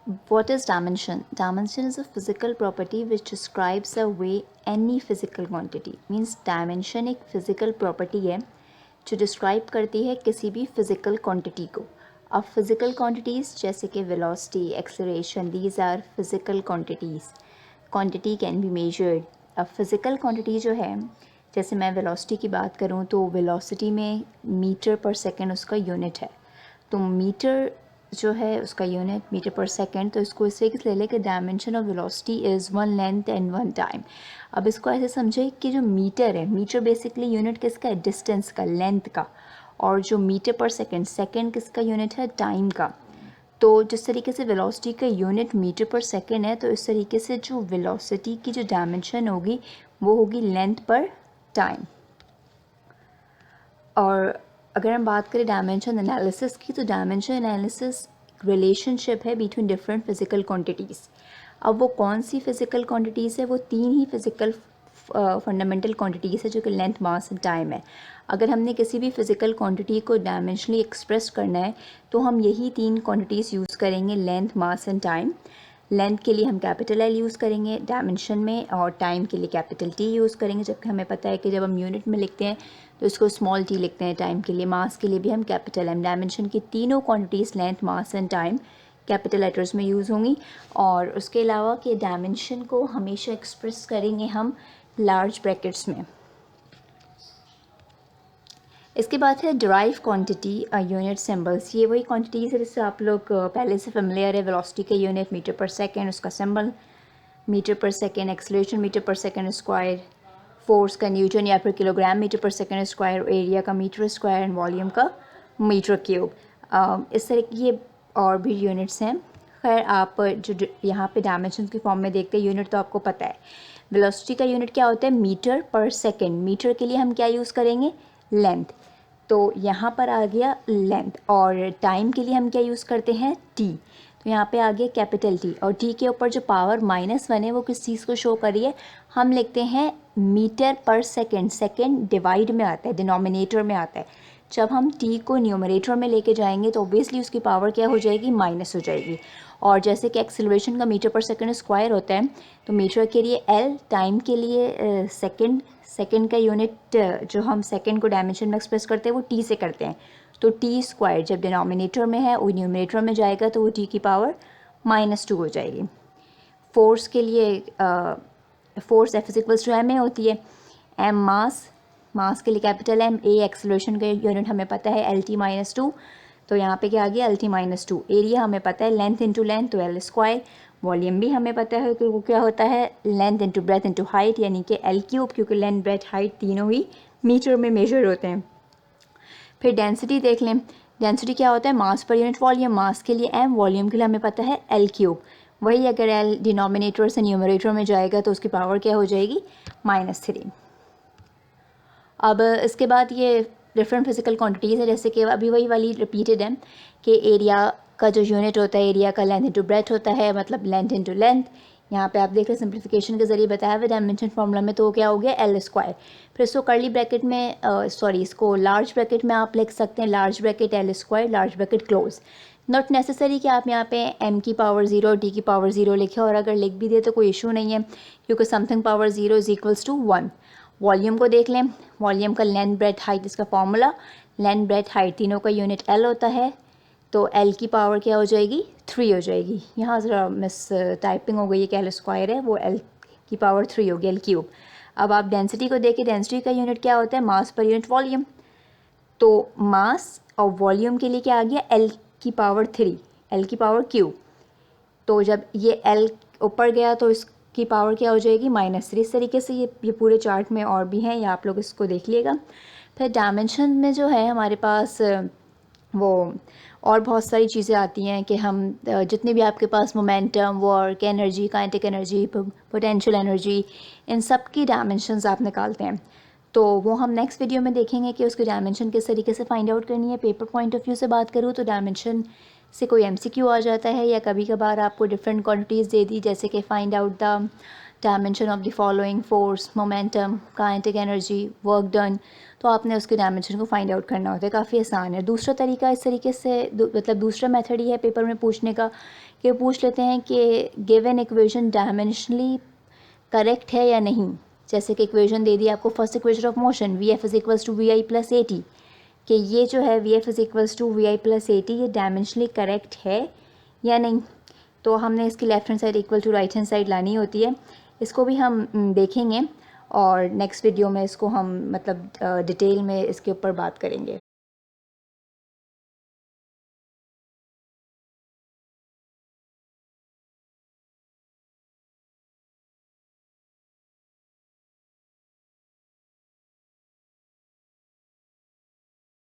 What is dimension? Dimension is a physical property which describes the way any physical quantity, means dimension एक physical property है जो describe करती है किसी भी physical quantity को. अब physical quantities जैसे कि velocity, acceleration, these are physical quantities. Quantity can be measured. अब physical quantity जो है, जैसे मैं velocity की बात करूँ तो velocity में मीटर पर सेकेंड उसका यूनिट है. तो मीटर जो है उसका यूनिट मीटर पर सेकेंड, तो इसको इस तरीके से ले लें कि dimension of velocity is one length and one time. अब इसको ऐसे समझे कि जो मीटर है, मीटर बेसिकली यूनिट किसका है, डिस्टेंस का, लेंथ का, और जो मीटर पर सेकेंड, सेकेंड किसका यूनिट है, टाइम का. तो जिस तरीके से वेलोसिटी का यूनिट मीटर पर सेकेंड है, तो इस तरीके से जो वेलोसिटी की जो डायमेंशन होगी वो होगी लेंथ पर टाइम. और अगर हम बात करें डायमेंशन एनालिसिस की, तो डायमेंशन एनालिसिस रिलेशनशिप है बिटवीन डिफरेंट फिजिकल क्वांटिटीज़. अब वो कौन सी फिजिकल क्वांटिटीज़ है, वो तीन ही फिजिकल फंडामेंटल क्वांटिटीज़ है जो कि लेंथ, मास एंड टाइम है. अगर हमने किसी भी फिजिकल क्वांटिटी को डायमेंशनली एक्सप्रेस करना है तो हम यही तीन क्वांटिटीज़ यूज़ करेंगे, length, mass and time. Length के लिए हम कैपिटल एल यूज़ करेंगे डायमेंशन में, और टाइम के लिए कैपिटल टी यूज़ करेंगे, जबकि हमें पता है कि जब हम यूनिट में लिखते हैं तो इसको स्मॉल टी लिखते हैं टाइम के लिए. मास के लिए भी हम कैपिटल एम. डायमेंशन की तीनों quantities length, mass and time capital letters में यूज़ होंगी. और उसके अलावा कि डायमेंशन को हमेशा एक्सप्रेस करेंगे हम लार्ज ब्रैकेट्स में. इसके बाद है डिराइव क्वांटिटी यूनिट सिंबल्स. ये वही क्वांटिटीज़ है जिससे आप लोग पहले से फेमिलियर है. वेलोसिटी का यूनिट मीटर पर सेकेंड, उसका सिंबल मीटर पर सेकेंड, एक्सेलरेशन मीटर पर सेकेंड स्क्वायर, फोर्स का न्यूटन या फिर किलोग्राम मीटर पर सेकेंड स्क्वायर, एरिया का मीटर स्क्वायर एंड वॉल्यूम का मीटर क्यूब. इस तरह की ये और भी यूनिट्स हैं. खैर आप जो यहाँ पे डायमेंशन की फॉर्म में देखते हैं, यूनिट तो आपको पता है. वेलोसिटी का यूनिट क्या होता है, मीटर पर सेकेंड. मीटर के लिए हम क्या यूज़ करेंगे, लेंथ. तो यहाँ पर आ गया लेंथ. और टाइम के लिए हम क्या यूज़ करते हैं, टी. तो यहाँ पे आ गया कैपिटल टी. और टी के ऊपर जो पावर -1 है वो किस चीज़ को शो कर रही है, हम लिखते हैं मीटर पर सेकेंड. सेकेंड डिवाइड में आता है, डिनोमिनेटर में आता है. जब हम टी को न्यूमरेटर में लेके जाएंगे तो ऑब्वियसली उसकी पावर क्या हो जाएगी, माइनस हो जाएगी. और जैसे कि एक्सेलरेशन का मीटर पर सेकेंड स्क्वायर होता है, तो मीटर के लिए एल, टाइम के लिए सेकेंड. सेकेंड का यूनिट जो हम सेकेंड को डायमेंशन में एक्सप्रेस करते हैं वो टी से करते हैं. तो टी स्क्वायर जब डिनोमिनेटर में है वो न्यूमरेटर में जाएगा तो वो टी की पावर -2 हो जाएगी. फोर्स के लिए फोर्स F=ma होती है. एम मास, मास के लिए कैपिटल एम. ए एक्सेलरेशन का यूनिट हमें पता है LT-2. तो यहाँ पे क्या आ गया, LT-2. एरिया हमें पता है लेंथ इंटू लेंथ, तो एल स्क्वायर. वॉल्यूम भी हमें पता है कि वो क्या होता है, length into breadth into height, यानी कि एल क्यूब, क्योंकि लेंथ, ब्रेथ, हाइट तीनों ही मीटर में मेजर होते हैं. फिर डेंसिटी देख लें. डेंसिटी क्या होता है, मास पर यूनिट वॉल्यूम. मास के लिए एम, वॉल्यूम के लिए हमें पता है एल क्यूब. वही अगर एल डिनोमिनेटर से न्यूमरेटर में जाएगा तो उसकी पावर क्या हो जाएगी, -3. अब इसके बाद ये डिफरेंट फिजिकल क्वांटिटीज़ है, जैसे कि अभी वही वाली रिपीटेड है कि एरिया का जो यूनिट होता है, एरिया का लेंथ इंटू ब्रेथ होता है, मतलब लेंथ इंटू लेंथ. यहाँ पे आप देख रहे हैं सिंप्लीफिकेशन के जरिए बताया हुआ डायमेंशन फॉर्मूला में, तो क्या हो गया, एल स्क्वायर. फिर इसको कर्ली ब्रैकेट में इसको लार्ज ब्रैकेट में आप लिख सकते हैं, large bracket L square, large bracket close. Not necessary कि आप यहाँ पे m की पावर 0 और t की पावर 0 लिखें, और अगर लिख भी दे तो कोई इशू नहीं है, क्योंकि समथिंग पावर 0 = 1. वॉल्यूम को देख लें. वॉल्यूम का लेंथ, ब्रेथ, हाइट, इसका फॉर्मूला लेंथ, ब्रेथ, हाइट तीनों का यूनिट एल होता है. तो एल की पावर क्या हो जाएगी, 3 हो जाएगी. यहाँ ज़रा मिस टाइपिंग हो गई है कि एल स्क्वायर है, वो एल की पावर 3 होगी, एल क्यूब. अब आप डेंसिटी को देखिए. डेंसिटी का यूनिट क्या होता है, मास पर यूनिट वॉल्यूम. तो मास और वॉल्यूम के लिए क्या आ गया, एल की पावर 3, एल की पावर क्यूब. तो जब ये एल ऊपर गया तो इसकी पावर क्या हो जाएगी, -3. इस तरीके से ये पूरे चार्ट में और भी हैं, या आप लोग इसको देख लीजिएगा. फिर डायमेंशन में जो है हमारे पास वो और बहुत सारी चीज़ें आती हैं कि हम जितने भी आपके पास momentum, work, energy, kinetic energy, potential energy, इन सब की डायमेंशंस आप निकालते हैं. तो वो हम नेक्स्ट वीडियो में देखेंगे कि उसकी डायमेंशन किस तरीके से फाइंड आउट करनी है. पेपर पॉइंट ऑफ व्यू से बात करूँ तो डायमेंशन से कोई MCQ आ जाता है, या कभी कभार आपको डिफरेंट क्वांटिटीज़ दे दी, जैसे कि find out the dimension of the following force, momentum, kinetic energy, work done, तो आपने उसके डायमेंशन को फाइंड आउट करना होता है। काफ़ी आसान है। दूसरा तरीका इस तरीके से मतलब दूसरा मेथड ये है पेपर में पूछने का कि पूछ लेते हैं कि गिवन इक्वेशन डायमेंशनली करेक्ट है या नहीं। जैसे कि इक्वेशन दे दी आपको, first equation of motion v f is equals to v i plus a t, कि ये जो है v f is equals to v i plus a t ये डायमेंशनली करेक्ट है या नहीं। तो हमने इसकी left hand side equal to right hand side लानी होती है। इसको भी हम देखेंगे और नेक्स्ट वीडियो में इसको हम मतलब डिटेल में इसके ऊपर बात करेंगे।